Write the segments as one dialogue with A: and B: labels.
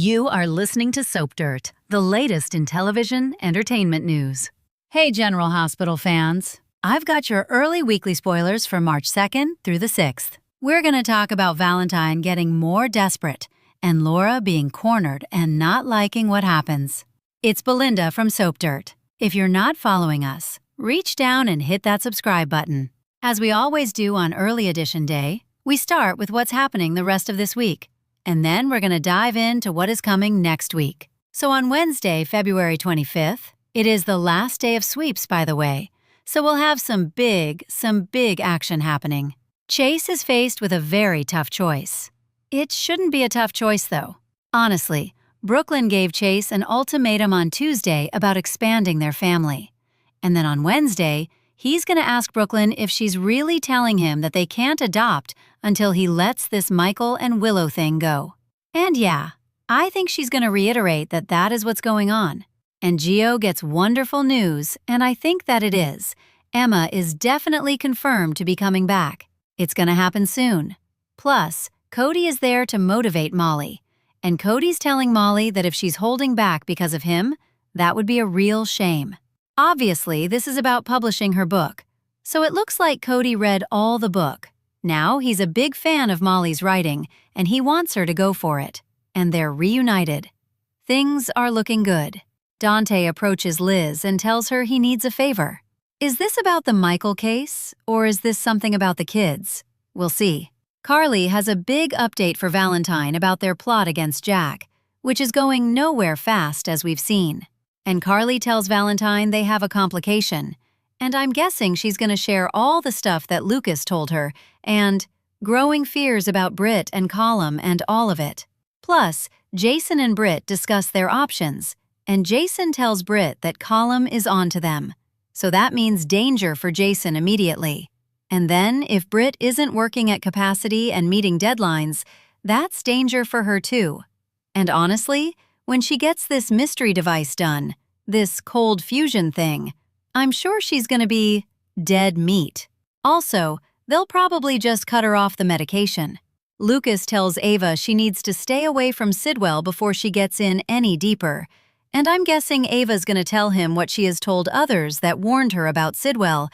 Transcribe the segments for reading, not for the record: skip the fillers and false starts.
A: You are listening to Soap Dirt, the latest in television entertainment news. Hey, General Hospital fans. I've got your early weekly spoilers for March 2nd through the 6th. We're going to talk about Valentin getting more desperate and Laura being cornered and not liking what happens. It's Belinda from Soap Dirt. If you're not following us, reach down and hit that subscribe button. As we always do on Early Edition Day, we start with what's happening the rest of this week. And then we're going to dive into what is coming next week. So on Wednesday, February 25th, it is the last day of sweeps, by the way. So we'll have some big action happening. Chase is faced with a very tough choice. It shouldn't be a tough choice, though. Honestly, Brooklyn gave Chase an ultimatum on Tuesday about expanding their family. And then on Wednesday, he's going to ask Brooklyn if she's really telling him that they can't adopt until he lets this Michael and Willow thing go. And yeah, I think she's going to reiterate that that is what's going on. And Gio gets wonderful news, and I think that it is. Emma is definitely confirmed to be coming back. It's going to happen soon. Plus, Cody is there to motivate Molly. And Cody's telling Molly that if she's holding back because of him, that would be a real shame. Obviously, this is about publishing her book. So it looks like Cody read all the book. Now he's a big fan of Molly's writing, and he wants her to go for it. And they're reunited. Things are looking good. Dante approaches Liz and tells her he needs a favor. Is this about the Michael case, or is this something about the kids? We'll see. Carly has a big update for Valentin about their plot against Jack, which is going nowhere fast as we've seen. And Carly tells Valentin they have a complication, and I'm guessing she's going to share all the stuff that Lucas told her, and growing fears about Britt and Colum and all of it. Plus, Jason and Britt discuss their options, and Jason tells Britt that Colum is on to them. So that means danger for Jason immediately. And then, if Britt isn't working at capacity and meeting deadlines, that's danger for her too. And honestly, when she gets this mystery device done, this cold fusion thing, I'm sure she's going to be dead meat. Also, they'll probably just cut her off the medication. Lucas tells Ava she needs to stay away from Sidwell before she gets in any deeper. And I'm guessing Ava's going to tell him what she has told others that warned her about Sidwell,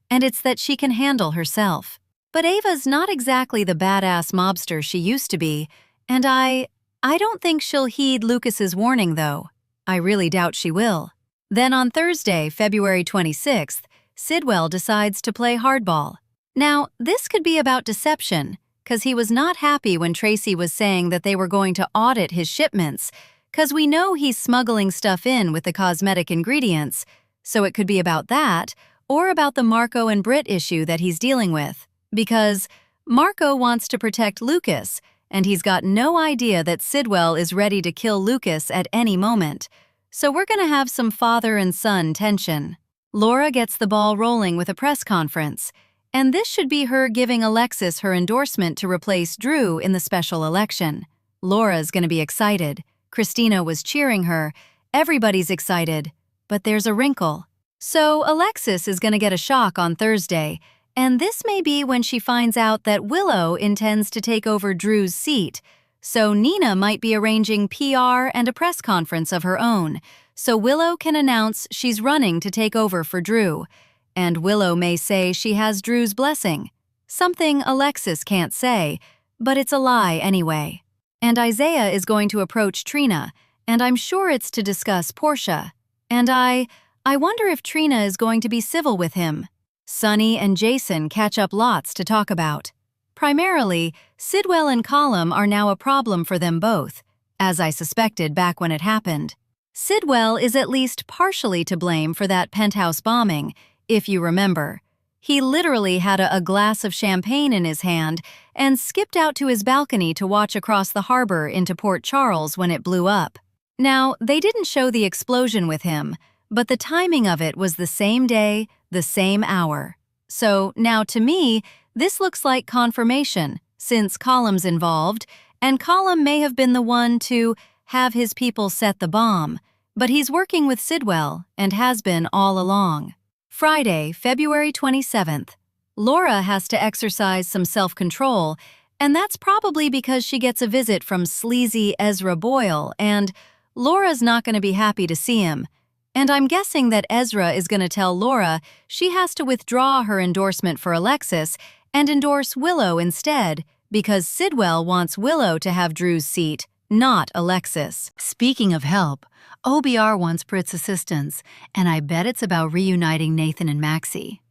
A: and it's that she can handle herself. But Ava's not exactly the badass mobster she used to be, and I don't think she'll heed Lucas's warning, though. I really doubt she will. Then on Thursday, February 26th, Sidwell decides to play hardball. Now, this could be about deception, because he was not happy when Tracy was saying that they were going to audit his shipments, because we know he's smuggling stuff in with the cosmetic ingredients, so it could be about that, or about the Marco and Britt issue that he's dealing with, because Marco wants to protect Lucas, and he's got no idea that Sidwell is ready to kill Lucas at any moment. So we're going to have some father and son tension. Laura gets the ball rolling with a press conference, and this should be her giving Alexis her endorsement to replace Drew in the special election. Laura's going to be excited. Christina was cheering her. Everybody's excited. But there's a wrinkle. So Alexis is going to get a shock on Thursday, and this may be when she finds out that Willow intends to take over Drew's seat. So Nina might be arranging PR and a press conference of her own, so Willow can announce she's running to take over for Drew. And Willow may say she has Drew's blessing, something Alexis can't say, but it's a lie anyway. And Isaiah is going to approach Trina, and I'm sure it's to discuss Portia. And I wonder if Trina is going to be civil with him. Sunny and Jason catch up lots to talk about. Primarily, Sidwell and Colum are now a problem for them both, as I suspected back when it happened. Sidwell is at least partially to blame for that penthouse bombing, if you remember. He literally had a glass of champagne in his hand and skipped out to his balcony to watch across the harbor into Port Charles when it blew up. Now, they didn't show the explosion with him, but the timing of it was the same day, the same hour. So now to me, this looks like confirmation, since Colum's involved, and Colum may have been the one to have his people set the bomb, but he's working with Sidwell and has been all along. Friday, February 27th. Laura has to exercise some self-control And that's probably because she gets a visit from sleazy Ezra Boyle, and Laura's not going to be happy to see him. And I'm guessing that Ezra is going to tell Laura she has to withdraw her endorsement for Alexis and endorse Willow instead, because Sidwell wants Willow to have Drew's seat, not Alexis. Speaking of help, OBR wants Brit's assistance, and I bet it's about reuniting Nathan and Maxie.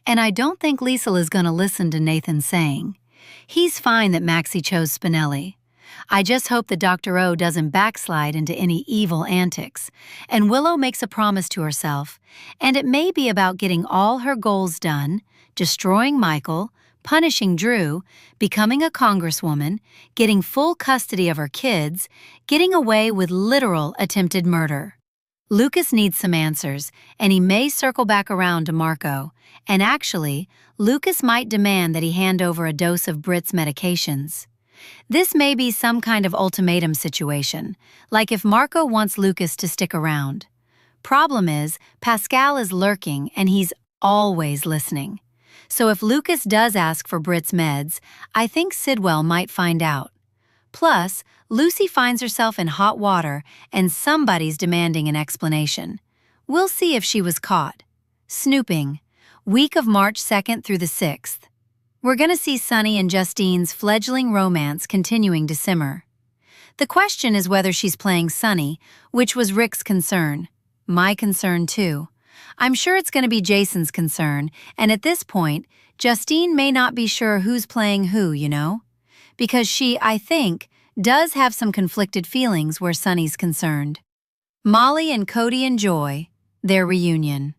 A: And I don't think Liesl is going to listen to Nathan saying. He's fine that Maxie chose Spinelli. I just hope that Dr. O doesn't backslide into any evil antics, and Willow makes a promise to herself, and it may be about getting all her goals done, destroying Michael, punishing Drew, becoming a congresswoman, getting full custody of her kids, getting away with literal attempted murder. Lucas needs some answers, and he may circle back around to Marco, and actually, Lucas might demand that he hand over a dose of Brit's medications. This may be some kind of ultimatum situation, like if Marco wants Lucas to stick around. Problem is, Pascal is lurking and he's always listening. So if Lucas does ask for Brit's meds, I think Sidwell might find out. Plus, Lucy finds herself in hot water and somebody's demanding an explanation. We'll see if she was caught. Snooping. Week of March 2nd through the 6th. We're going to see Sunny and Justine's fledgling romance continuing to simmer. The question is whether she's playing Sunny, which was Rick's concern. My concern, too. I'm sure it's going to be Jason's concern, and at this point, Justine may not be sure who's playing who, you know? Because she, I think, does have some conflicted feelings where Sunny's concerned. Molly and Cody enjoy their reunion.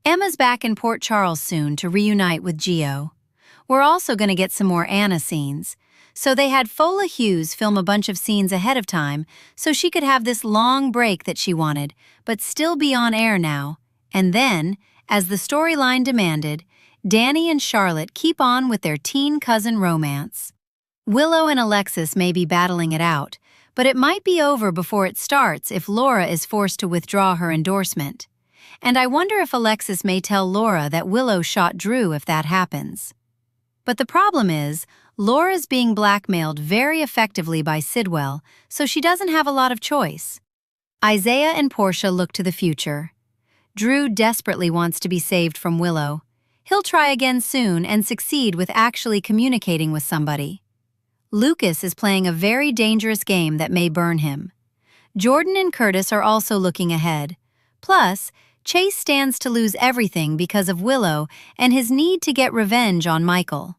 A: Emma's back in Port Charles soon to reunite with Gio. We're also going to get some more Anna scenes. So they had Fola Hughes film a bunch of scenes ahead of time so she could have this long break that she wanted, but still be on air now. And then, as the storyline demanded, Danny and Charlotte keep on with their teen cousin romance. Willow and Alexis may be battling it out, but it might be over before it starts if Laura is forced to withdraw her endorsement. And I wonder if Alexis may tell Laura that Willow shot Drew if that happens. But the problem is, Laura's being blackmailed very effectively by Sidwell, so she doesn't have a lot of choice. Isaiah and Portia look to the future. Drew desperately wants to be saved from Willow. He'll try again soon and succeed with actually communicating with somebody. Lucas is playing a very dangerous game that may burn him. Jordan and Curtis are also looking ahead. Plus, Chase stands to lose everything because of Willow and his need to get revenge on Michael.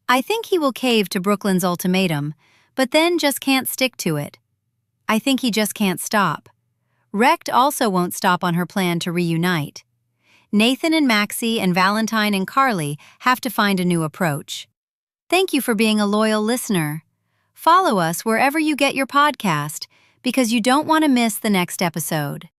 A: I think he will cave to Brooklyn's ultimatum, but then just can't stick to it. I think he just can't stop. Recht also won't stop on her plan to reunite. Nathan and Maxie and Valentine and Carly have to find a new approach. Thank you for being a loyal listener. Follow us wherever you get your podcast, because you don't want to miss the next episode.